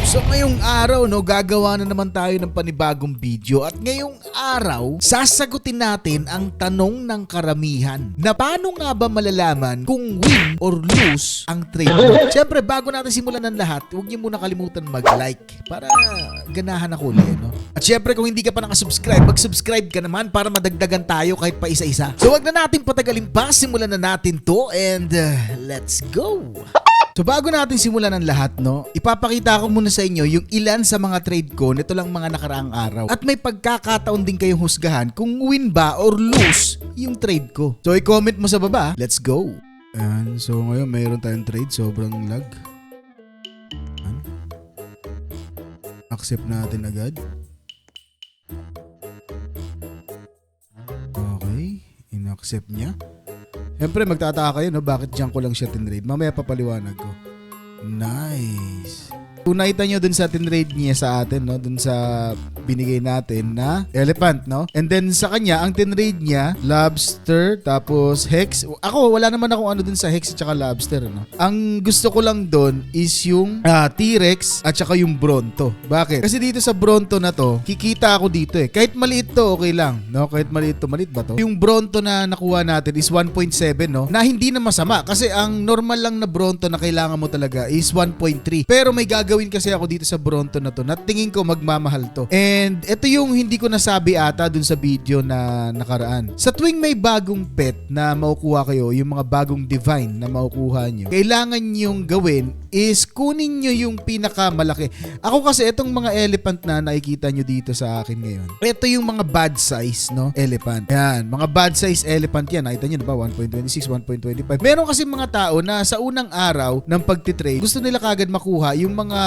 So ngayong araw gagawa na naman tayo ng panibagong video at ngayong araw sasagutin natin ang tanong ng karamihan na paano nga ba malalaman kung win or lose ang trade mo. Siyempre bago natin simulan ng lahat, huwag niyo muna kalimutan mag-like para ganahan ako ulit. At siyempre kung hindi ka pa nakasubscribe, mag-subscribe ka naman para madagdagan tayo kahit pa isa-isa. So wag na natin patagalin pa, simulan na natin to and let's go! So bago natin simulan ng lahat, ipapakita ko muna sa inyo yung ilan sa mga trade ko nito lang mga nakaraang araw. At may pagkakataon din kayong husgahan kung win ba or lose yung trade ko. So i-comment mo sa baba. Let's go! Ayan, so ngayon mayroon tayong trade, sobrang lag. Ayan. Accept natin agad. Okay, in-accept niya. Siyempre magtataka kayo bakit dyan ko lang siya tinrade. Mamaya papaliwanag ko. Nice. Kung nakita nyo dun sa tinrade niya sa atin, dun sa binigay natin na elephant, and then sa kanya, ang tinrade niya, lobster, tapos hex. Ako, wala naman akong ano dun sa hex at saka lobster, Ang gusto ko lang dun is yung T-Rex at saka yung Bronto. Bakit? Kasi dito sa Bronto na to, kikita ako dito Kahit maliit to, okay lang, Kahit maliit to, maliit ba to? Yung Bronto na nakuha natin is 1.7, Na hindi na masama. Kasi ang normal lang na Bronto na kailangan mo talaga is 1.3. Pero may gagawin kasi ako dito sa Bronto na to na tingin ko magmamahal to. And ito yung hindi ko nasabi ata dun sa video na nakaraan. Sa tuwing may bagong pet na makukuha kayo, yung mga bagong divine na makukuha nyo, kailangan nyong gawin is kunin nyo yung pinakamalaki. Ako kasi itong mga elephant na nakikita nyo dito sa akin ngayon, ito yung mga bad size, elephant. Yan, mga bad size elephant yan. Nakita nyo na ba? 1.26, 1.25. Meron kasi mga tao na sa unang araw ng pagtitrade, gusto nila kagad makuha yung mga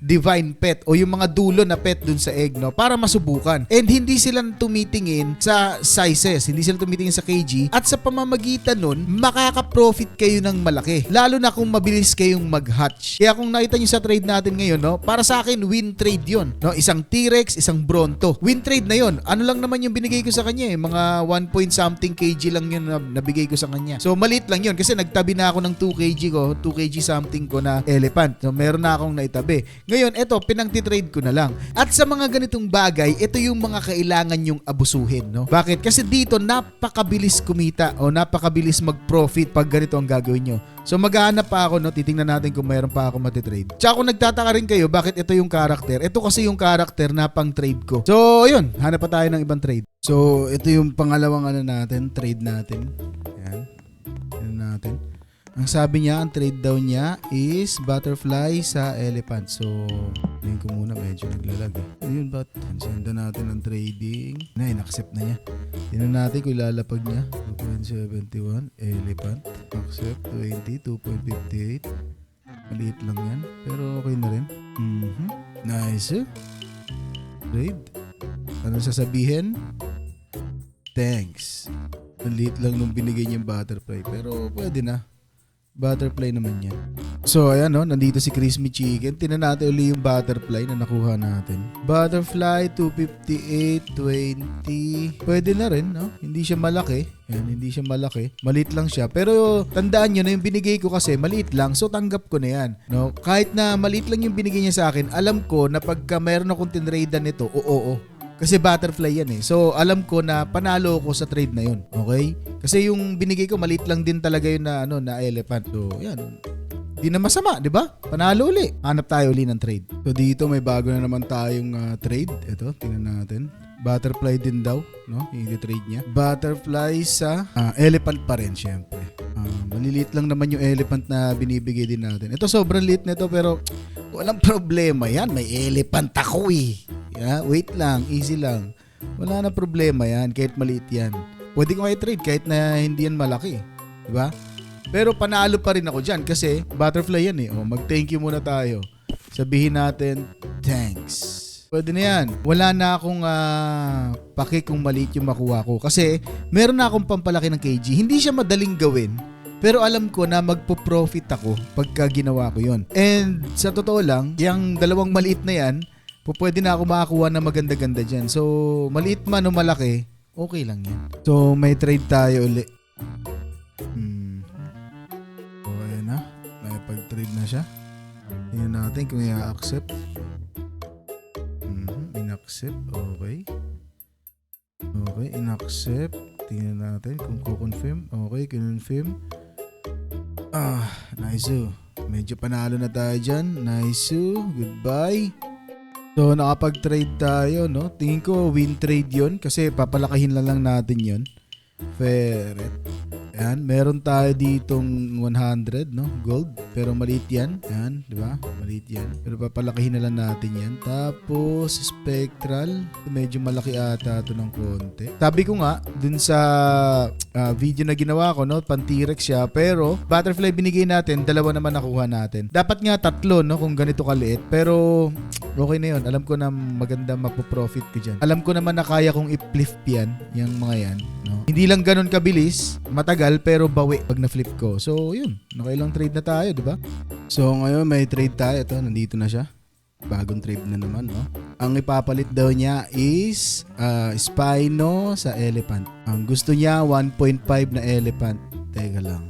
divine pet o yung mga dulo na pet dun sa egg, para masubukan. And hindi sila tumitingin sa sizes, hindi sila tumitingin sa kg, at sa pamamagitan nun, makaka-profit kayo ng malaki. Lalo na kung mabilis kayong mag-hatch. Kaya kung nakita nyo sa trade natin ngayon, para sa akin, win trade yun. Isang T-Rex, isang Bronto. Win trade na yun. Ano lang naman yung binigay ko sa kanya mga 1 point something kg lang yun na nabigay ko sa kanya. So maliit lang yun kasi nagtabi na ako ng 2 kg ko, 2 kg something ko na elephant. So meron na akong naitabi. Ngayon, eto, pinang-titrade ko na lang. At sa mga ganitong bagay, ito yung mga kailangan yung abusuhin, Bakit? Kasi dito, napakabilis kumita o napakabilis mag-profit pag ganito ang gagawin nyo. So maghahanap pa ako, titingnan natin kung mayroon pa ako matitrade. Tsaka kung nagtataka rin kayo, bakit ito yung character? Ito kasi yung character na pang-trade ko. So, ayun, hanap pa tayo ng ibang trade. So, ito yung pangalawang trade natin. Ayan. Ayan natin. Ang sabi niya, ang trade daw niya is butterfly sa elephant. So, yun ko muna, medyo naglalag. Ayun, but senda natin ang trading. In-accept na niya. Tingnan natin kung ilalapag niya. 2.71, elephant. Accept, 20, 2.58. Maliit lang yan, pero okay na rin. Nice. Trade. Ano sasabihin? Thanks. Maliit lang nung binigay niyang butterfly, pero pwede na. Butterfly naman yan. So ayan nandito si Crispy Chicken. Tingnan natin uli yung butterfly na nakuha natin. Butterfly 258.20. Pwede na rin, Hindi siya malaki. Yan, hindi siya malaki. Maliit lang siya. Pero tandaan nyo na yung binigay ko kasi maliit lang. So tanggap ko na yan. Kahit na maliit lang yung binigay niya sa akin, alam ko na pagka mayroon akong tinradean nito, oo. Kasi butterfly yan So alam ko na panalo ko sa trade na yun. Okay? Kasi yung binigay ko maliit lang din talaga yun na na elephant. So yan. Di na masama, di ba? Panalo uli. Hanap tayo uli ng trade. So dito may bago na naman tayong trade. Ito, tingnan natin. Butterfly din daw, yung trade niya. Butterfly sa elephant pa rin, syempre. Maliliit lang naman yung elephant na binibigay din natin. Ito sobrang liit nito pero walang problema yan. May elephant ako Yeah, wait lang, easy lang. Wala na problema yan, kahit maliit yan. Pwede ko i-trade kahit na hindi yan malaki. Diba? Pero panalo pa rin ako dyan kasi butterfly yan mag-thank you muna tayo. Sabihin natin, thanks. Pwede na yan. Wala na akong paki kung maliit yung makuha ko. Kasi meron na akong pampalaki ng kg. Hindi siya madaling gawin. Pero alam ko na magpo-profit ako pagka ginawa ko yon. And sa totoo lang, yung dalawang maliit na yan, pwede na ako makakuha na maganda-ganda dyan. So, maliit man o malaki, okay lang yan. So, may trade tayo uli. So, ayan na. May pag-trade na siya. Tingnan natin kung i-accept. In-accept. Okay. Okay, in-accept. Tingnan natin kung kukonfirm. Okay, kinonfirm. Nice. Medyo panalo na tayo dyan. Nice. Goodbye. So, nakapag-trade tayo, no? Tingin ko win trade yon kasi papalakahin lang natin yon. Ferret. Ayan, meron tayo ditong 100, no? Gold. Pero maliit yan. Ayan, di ba? Maliit yan. Pero papalakihin na lang natin yan. Tapos, spectral. Medyo malaki ata ito ng konti. Sabi ko nga, dun sa video na ginawa ko, no? Pan-T-Rex siya. Pero, butterfly binigay natin, 2 naman nakuha natin. Dapat nga 3, no? Kung ganito kaliit. Pero, okay na yun. Alam ko na maganda mapoprofit ko dyan. Alam ko naman na kaya kong i-flip yan. Yung mga yan, no? Hindi lang ganun kabilis. Matagal pero bawi pag na-flip ko. So, yun. Nakailang trade na tayo, di ba? So, ngayon may trade tayo. Ito, nandito na siya. Bagong trade na naman, no? Ang ipapalit daw niya is Spino sa elephant. Ang gusto niya, 1.5 na elephant. Teka lang.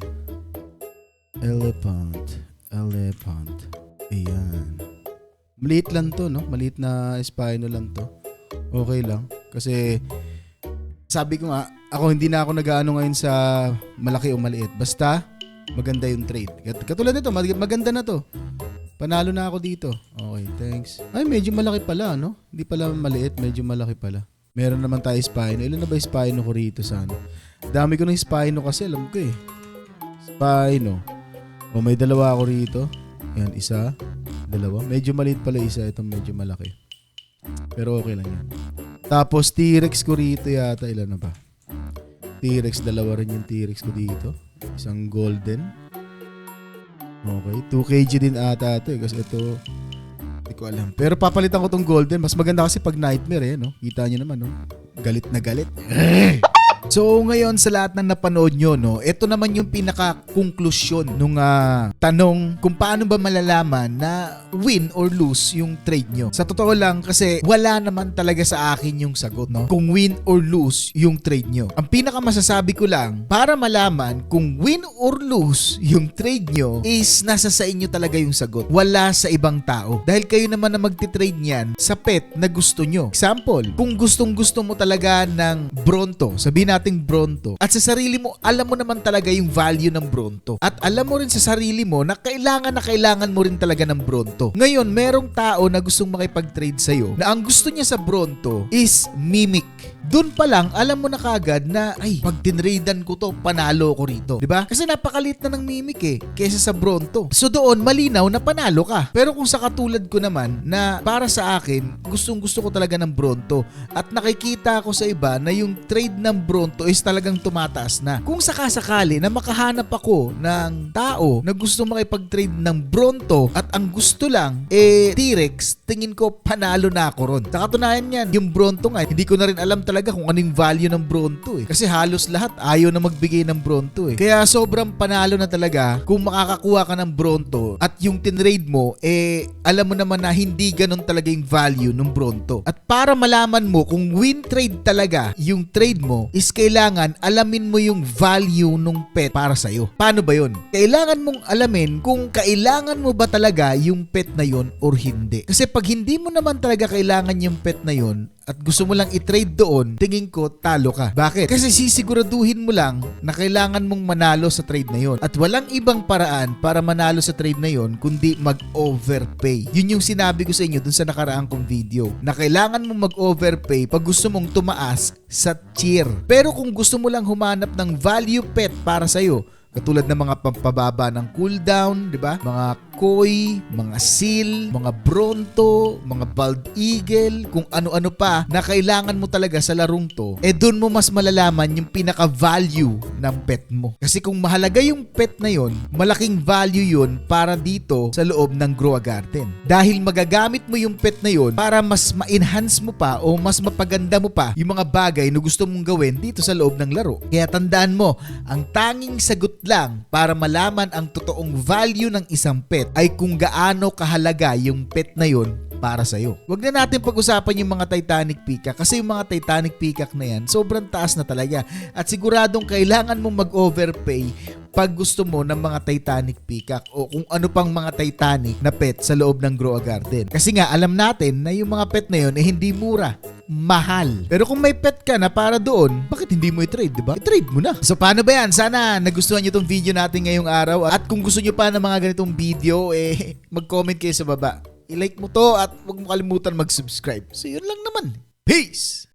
Elephant. Ayan. Maliit lang to, no? Maliit na Spino lang to. Okay lang. Kasi, sabi ko nga, ako hindi na ako nag-aano ngayon sa malaki o maliit. Basta, maganda yung trade. Katulad nito, maganda na to. Panalo na ako dito. Okay, thanks. Ay, medyo malaki pala, no? Hindi pala maliit, medyo malaki pala. Meron naman tayo Spino. Ilan na ba yung Spino ko rito sana? Dami ko ng Spino kasi, alam ko eh. Spino. O, may 2 ako rito. Yan, 1, 2. Medyo maliit pala isa. Itong medyo malaki. Pero okay lang yan. Tapos, T-Rex ko rito yata. Ilan na ba? T-Rex, 2 rin yung T-Rex ko dito. Isang golden. Okay, 2 kg din ata ito eh. Kasi ito, hindi ko alam. Pero papalitan ko tong golden. Mas maganda kasi pag nightmare eh, no? Kita nyo naman, no? Galit na galit. So ngayon sa lahat ng napanood nyo, no, ito naman yung pinaka-konklusyon nung tanong kung paano ba malalaman na win or lose yung trade nyo. Sa totoo lang kasi wala naman talaga sa akin yung sagot, no, kung win or lose yung trade nyo. Ang pinaka-masasabi ko lang para malaman kung win or lose yung trade nyo is nasa sa inyo talaga yung sagot. Wala sa ibang tao. Dahil kayo naman na magti-trade niyan sa pet na gusto nyo. Example, kung gustong-gusto mo talaga ng Bronto, sabihin nating Bronto, at sa sarili mo, alam mo naman talaga yung value ng Bronto. At alam mo rin sa sarili mo na kailangan mo rin talaga ng Bronto. Ngayon, merong tao na gustong makipag-trade sa'yo na ang gusto niya sa Bronto is Mimic. Doon pa lang, alam mo na kagad na, ay, pag tinradean ko to, panalo ko rito. Diba? Kasi napakalit na ng Mimic eh, kesa sa Bronto. So doon, malinaw na panalo ka. Pero kung sa katulad ko naman, na para sa akin, gustong-gusto ko talaga ng Bronto. At nakikita ko sa iba na yung trade ng Bronto is talagang tumataas na. Kung sakasakali na makahanap ako ng tao na gusto makipag-trade ng Bronto at ang gusto lang, T-Rex, tingin ko panalo na ako ron. Sa katunayan yan, yung Bronto nga, hindi ko na rin alam talaga kung anong value ng Bronto eh. Kasi halos lahat ayaw na magbigay ng Bronto eh. Kaya sobrang panalo na talaga kung makakakuha ka ng Bronto at yung tinrade mo, alam mo naman na hindi ganun talaga yung value ng Bronto. At para malaman mo kung win trade talaga yung trade mo, is kailangan alamin mo yung value ng pet para sa'yo. Paano ba yun? Kailangan mong alamin kung kailangan mo ba talaga yung pet na yun or hindi. Kasi pag hindi mo naman talaga kailangan yung pet na yun at gusto mo lang i-trade doon, tingin ko talo ka. Bakit? Kasi sisiguraduhin mo lang na kailangan mong manalo sa trade na yun. At walang ibang paraan para manalo sa trade na yun kundi mag-overpay. Yun yung sinabi ko sa inyo dun sa nakaraang kong video. Na kailangan mong mag-overpay pag gusto mong tumaas sa tier. Pero kung gusto mo lang humanap ng value pet para sa'yo, katulad ng mga pampababa ng cooldown, di ba? Mga koi, mga seal, mga bronto, mga bald eagle, kung ano-ano pa na kailangan mo talaga sa larong to, doon mo mas malalaman yung pinaka-value ng pet mo. Kasi kung mahalaga yung pet na yon, malaking value yun para dito sa loob ng Grow a Garden. Dahil magagamit mo yung pet na yon para mas ma-enhance mo pa o mas mapaganda mo pa yung mga bagay na gusto mong gawin dito sa loob ng laro. Kaya tandaan mo, ang tanging sagot lang para malaman ang totoong value ng isang pet ay kung gaano kahalaga yung pet na yon para sa'yo. Huwag na natin pag-usapan yung mga Titanic Peacock kasi yung mga Titanic Peacock na yan, sobrang taas na talaga. At siguradong kailangan mong mag-overpay pag gusto mo ng mga Titanic Peacock o kung ano pang mga Titanic na pet sa loob ng Grow a Garden. Kasi nga, alam natin na yung mga pet na yun hindi mura, mahal. Pero kung may pet ka na para doon, bakit hindi mo i-trade, diba? I-trade mo na. So paano ba yan? Sana nagustuhan nyo tong video natin ngayong araw. At kung gusto nyo pa ng mga ganitong video, mag-comment kayo sa baba. I-like mo to at huwag mo kalimutan mag-subscribe. So yun lang naman. Peace!